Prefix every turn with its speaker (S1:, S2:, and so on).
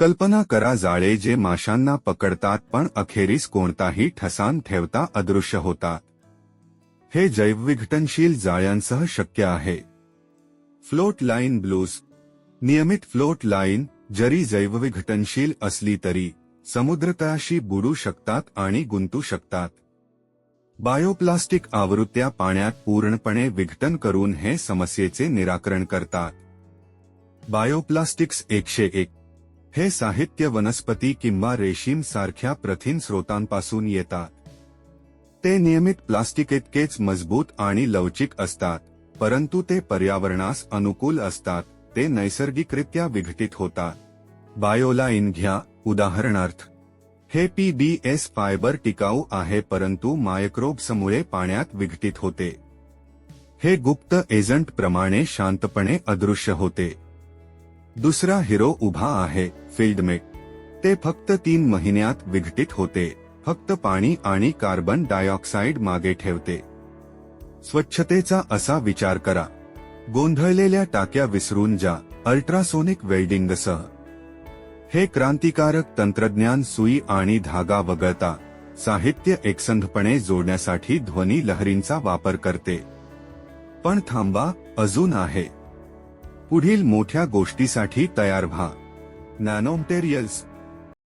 S1: कल्पना करा जाळे जे माशांना पकडतात पण अखेरीस कोणताही ठसान ठेवता अदृश्य होतात. हे जैवविघटनशील जाळ्यांसह शक्य आहे. Float line blues. नियमित फ्लोट लाईन, जरी जैवविघटनशील असली तरी, समुद्रतळाशी बुडू शकतात आणि गुंतू शकतात. बायोप्लास्टिक आवृत्त्या पाण्यात पूर्णपणे विघटन करून हे समस्येचे निराकरण करतात. बायोप्लास्टिक्स 101. हे साहित्य वनस्पती किंवा रेशीम सारख्या प्रथिन स्रोतांपासून येतात. ते नियमित प्लास्टिकइतकेच मजबूत आणि लवचिक असतात, परंतु ते पर्यावरणास अनुकूल असतात. ते नैसर्गिकरित्या विघटित होतात. बायोलाईन घ्या, उदाहरणार्थ. हे PBS फायबर टिकाऊ आहे परंतु मायक्रोब्समुळे पाण्यात विघटित होते. हे गुप्त एजंट प्रमाणे शांतपणे अदृश्य होते. दुसरा हिरो उभा आहे, फिल्डमेट. ते फक्त 3 महिन्यात विघटित होते, फक्त पाणी आणि कार्बन डायऑक्साईड मागे ठेवते. स्वच्छतेचा असा विचार करा. गोंधळलेल्या टाक्या विसरून जा, अल्ट्रासोनिक वेल्डिंगसह. हे क्रांतिकारक तंत्रज्ञान सुई आणि धागा वगळता साहित्य एकसंधपणे जोडण्यासाठी ध्वनी लहरींचा वापर करते. पण थांबा, अजून आहे. पुढील मोठ्या गोष्टीसाठी तयार व्हा. नॅनोमटेरियल्स.